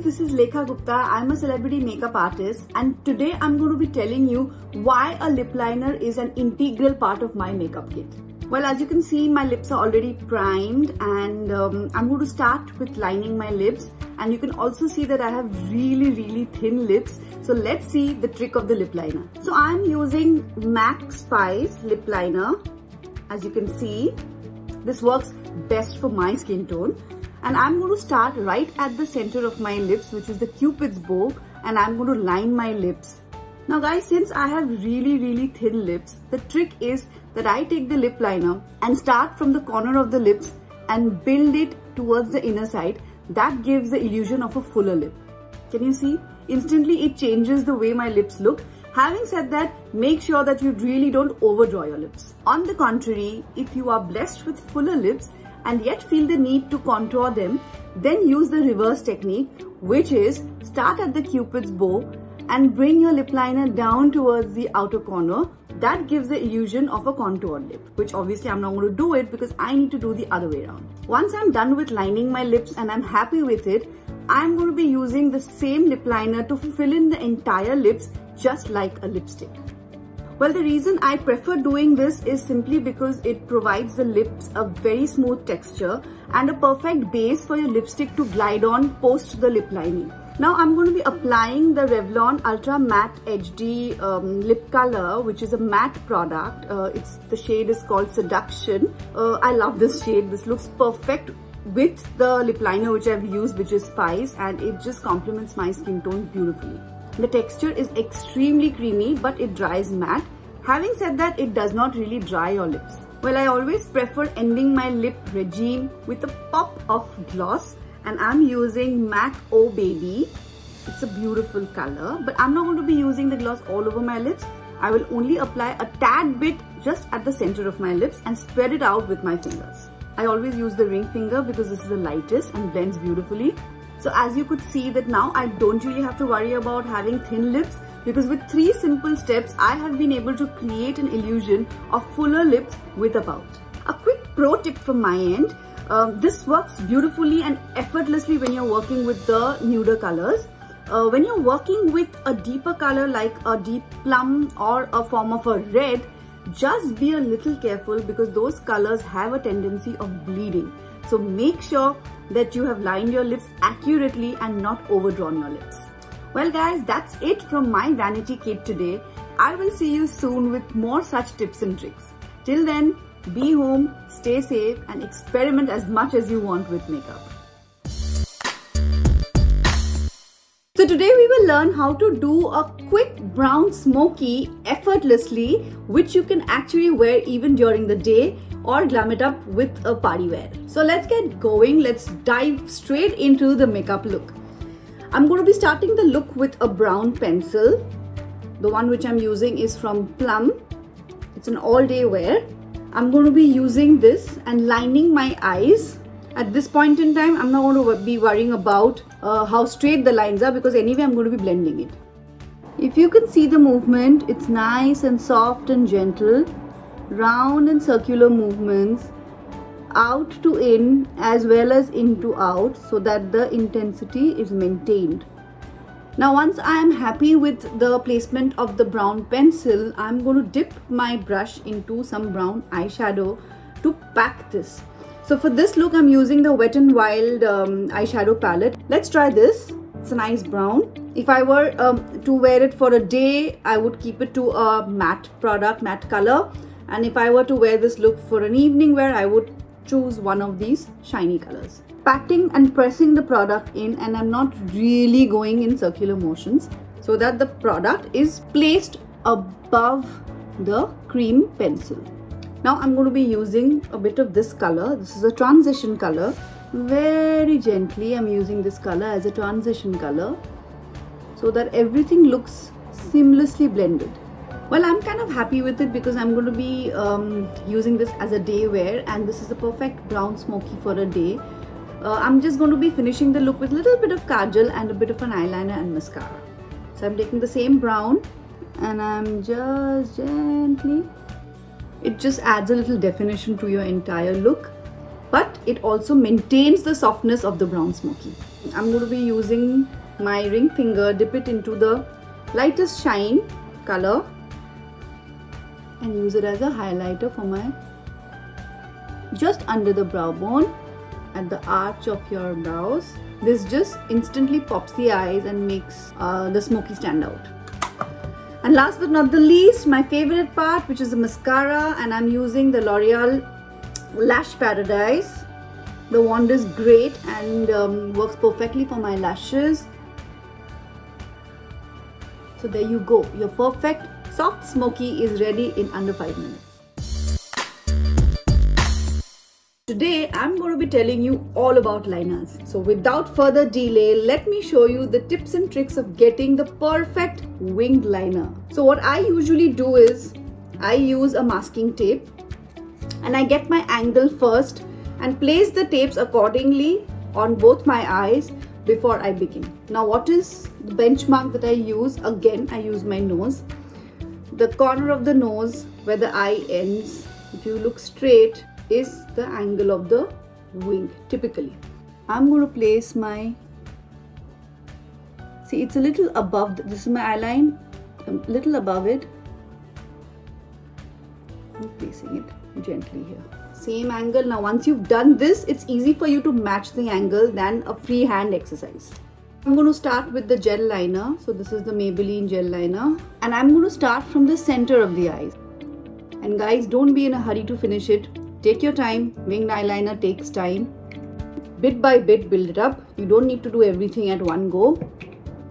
this is Lekha Gupta. I'm a celebrity makeup artist and today I'm going to be telling you why a lip liner is an integral part of my makeup kit. Well, as you can see, my lips are already primed and I'm going to start with lining my lips, and you can also see that I have really thin lips. So let's see the trick of the lip liner. So I'm using MAC Spice lip liner. As you can see, this works best for my skin tone. And I'm going to start right at the center of my lips, which is the Cupid's bow, and I'm going to line my lips. Now guys, since I have really thin lips, the trick is that I take the lip liner and start from the corner of the lips and build it towards the inner side. That gives the illusion of a fuller lip. Can you see? Instantly it changes the way my lips look. Having said that, make sure that you really don't overdraw your lips. On the contrary, if you are blessed with fuller lips and yet feel the need to contour them, then use the reverse technique, which is start at the Cupid's bow and bring your lip liner down towards the outer corner. That gives the illusion of a contoured lip, which obviously I'm not going to do it because I need to do the other way around. Once I'm done with lining my lips and I'm happy with it, I'm going to be using the same lip liner to fill in the entire lips just like a lipstick. Well, the reason I prefer doing this is simply because it provides the lips a very smooth texture and a perfect base for your lipstick to glide on post the lip lining. Now I'm going to be applying the Revlon Ultra Matte HD lip color, which is a matte product. The shade is called Seduction. I love this shade. This looks perfect with the lip liner which I've used, which is Spice, and it just complements my skin tone beautifully. The texture is extremely creamy, but it dries matte. Having said that, it does not really dry your lips. Well, I always prefer ending my lip regime with a pop of gloss, and I'm using MAC Oh Baby. It's a beautiful color, but I'm not going to be using the gloss all over my lips. I will only apply a tad bit just at the center of my lips and spread it out with my fingers. I always use the ring finger because this is the lightest and blends beautifully. So as you could see that now I don't really have to worry about having thin lips, because with 3 simple steps I have been able to create an illusion of fuller lips with a pout. A quick pro tip from my end, this works beautifully and effortlessly when you're working with the nuder colors. When you're working with a deeper color like a deep plum or a form of a red, just be a little careful because those colors have a tendency of bleeding. So make sure that you have lined your lips accurately and not overdrawn your lips. Well guys, that's it from my vanity kit today. I will see you soon with more such tips and tricks. Till then, be home, stay safe and experiment as much as you want with makeup. So today we will learn how to do a quick brown smoky effortlessly, which you can actually wear even during the day or glam it up with a party wear. So let's get going. Let's dive straight into the makeup look. I'm going to be starting the look with a brown pencil. The one which I'm using is from Plum. It's an all-day wear. I'm going to be using this and lining my eyes. At this point in time, I'm not going to be worrying about how straight the lines are because anyway I'm going to be blending it. If you can see the movement, it's nice and soft and gentle. Round and circular movements, out to in as well as in to out, so that the intensity is maintained. Now once I am happy with the placement of the brown pencil, I'm going to dip my brush into some brown eyeshadow to pack this. So for this look, I'm using the Wet n Wild eyeshadow palette. Let's try this. It's a nice brown. If I were to wear it for a day, I would keep it to a matte product, matte color. And if I were to wear this look for an evening wear, I would choose one of these shiny colors. Patting and pressing the product in, and I'm not really going in circular motions, so that the product is placed above the cream pencil. Now I'm going to be using a bit of this color. This is a transition color. Very gently I'm using this color as a transition color so that everything looks seamlessly blended. Well, I'm kind of happy with it because I'm going to be using this as a day wear, and this is a perfect brown smoky for a day. I'm just going to be finishing the look with a little bit of kajal and a bit of an eyeliner and mascara. So I'm taking the same brown and I'm just gently, it just adds a little definition to your entire look, but it also maintains the softness of the brown smoky. I'm going to be using my ring finger, dip it into the lightest shine color and use it as a highlighter for my just under the brow bone at the arch of your brows. This just instantly pops the eyes and makes the smoky stand out. And last but not the least, my favorite part, which is the mascara, and I'm using the L'Oreal Lash Paradise. The wand is great and works perfectly for my lashes. So there you go, your perfect soft smoky is ready in under 5 minutes. Today I'm going to be telling you all about liners. So without further delay, let me show you the tips and tricks of getting the perfect winged liner. So what I usually do is I use a masking tape and I get my angle first and place the tapes accordingly on both my eyes before I begin. Now what is the benchmark that I use? Again, I use my nose. The corner of the nose where the eye ends, if you look straight, is the angle of the wing typically. I'm going to place my, see it's a little above, this is my eyeline, a little above it. I'm placing it gently here. Same angle. Now once you've done this, it's easy for you to match the angle than a freehand exercise. I'm going to start with the gel liner. So this is the Maybelline gel liner and I'm going to start from the center of the eyes. And guys, don't be in a hurry to finish it. Take your time. Winged eyeliner takes time. Bit by bit build it up. You don't need to do everything at one go.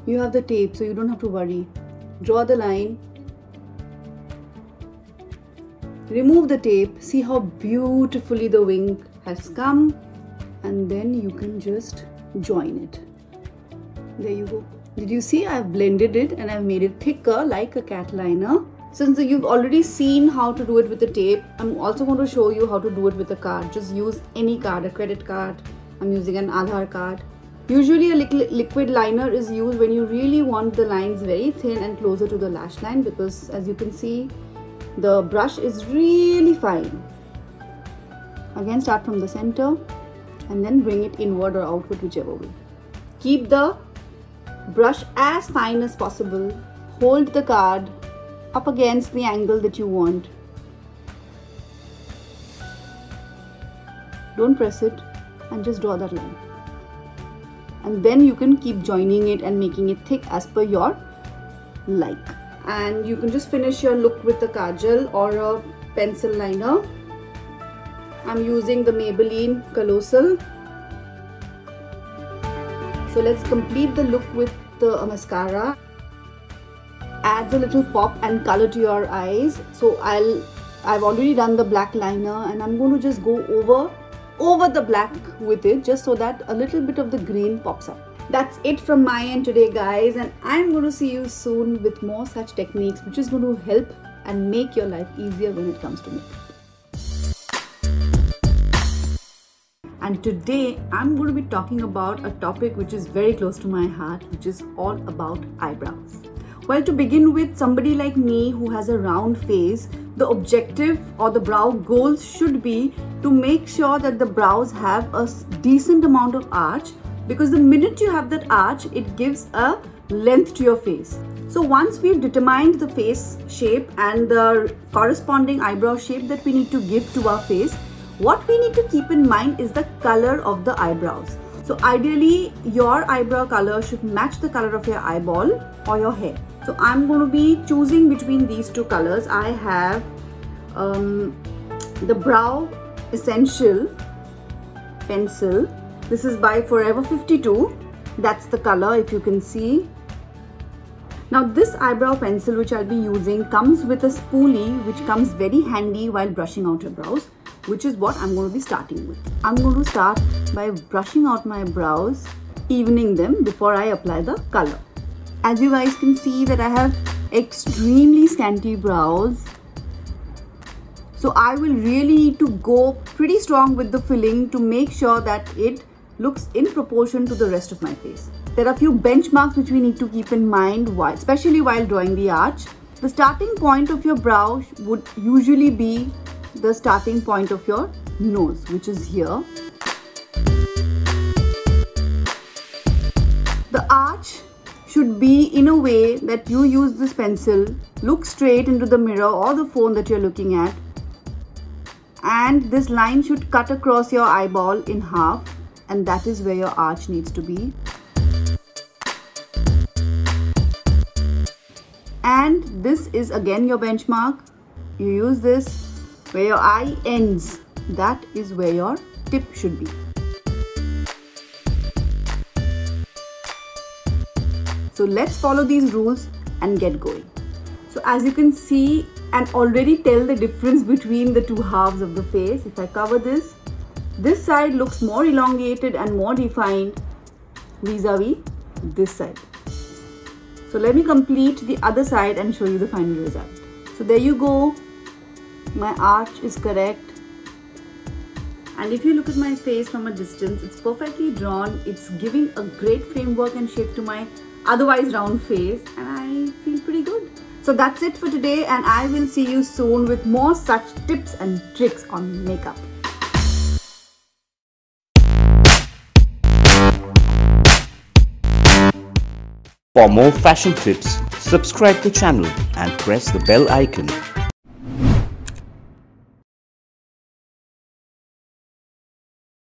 You have the tape, so you don't have to worry. Draw the line. Remove the tape. See how beautifully the wing has come. And then you can just join it. There you go. Did you see? I've blended it and I've made it thicker like a cat liner. Since you've already seen how to do it with the tape, I'm also going to show you how to do it with a card. Just use any card, a credit card. I'm using an Aadhaar card. Usually a liquid liner is used when you really want the lines very thin and closer to the lash line, because as you can see, the brush is really fine. Again, start from the center and then bring it inward or outward, whichever way. Keep the brush as fine as possible. Hold the card up against the angle that you want. Don't press it and just draw that line. And then you can keep joining it and making it thick as per your like. And you can just finish your look with a kajal or a pencil liner. I'm using the Maybelline Colossal. So let's complete the look with the mascara. Adds a little pop and color to your eyes. So I've already done the black liner and I'm going to just go over the black with it, just so that a little bit of the green pops up. That's it from my end today, guys, and I'm going to see you soon with more such techniques which is going to help and make your life easier when it comes to makeup. And today I'm going to be talking about a topic which is very close to my heart, which is all about eyebrows. Well, to begin with, somebody like me who has a round face, the objective or the brow goals should be to make sure that the brows have a decent amount of arch, because the minute you have that arch, it gives a length to your face. So once we've determined the face shape and the corresponding eyebrow shape that we need to give to our face, what we need to keep in mind is the color of the eyebrows. So ideally, your eyebrow color should match the color of your eyeball or your hair. So I'm going to be choosing between these two colors. I have the Brow Essential pencil. This is by Forever 52. That's the color, if you can see. Now this eyebrow pencil which I'll be using comes with a spoolie which comes very handy while brushing out your brows, which is what I'm going to be starting with. I'm going to start by brushing out my brows, evening them before I apply the color. As you guys can see that I have extremely scanty brows, so I will really need to go pretty strong with the filling to make sure that it looks in proportion to the rest of my face. There are a few benchmarks which we need to keep in mind, especially while drawing the arch. The starting point of your brow would usually be the starting point of your nose, which is here. should be in a way that you use this pencil, look straight into the mirror or the phone that you're looking at, and this line should cut across your eyeball in half, and that is where your arch needs to be. And this is again your benchmark. You use this where your eye ends. That is where your tip should be. So let's follow these rules and get going. So as you can see and already tell the difference between the two halves of the face, if I cover this side looks more elongated and more defined vis-a-vis this side. So let me complete the other side and show you the final result. So there you go. My arch is correct. And if you look at my face from a distance, it's perfectly drawn. It's giving a great framework and shape to my otherwise round face, and I feel pretty good. So that's it for today, and I will see you soon with more such tips and tricks on makeup. For more fashion tips, subscribe the channel and press the bell icon.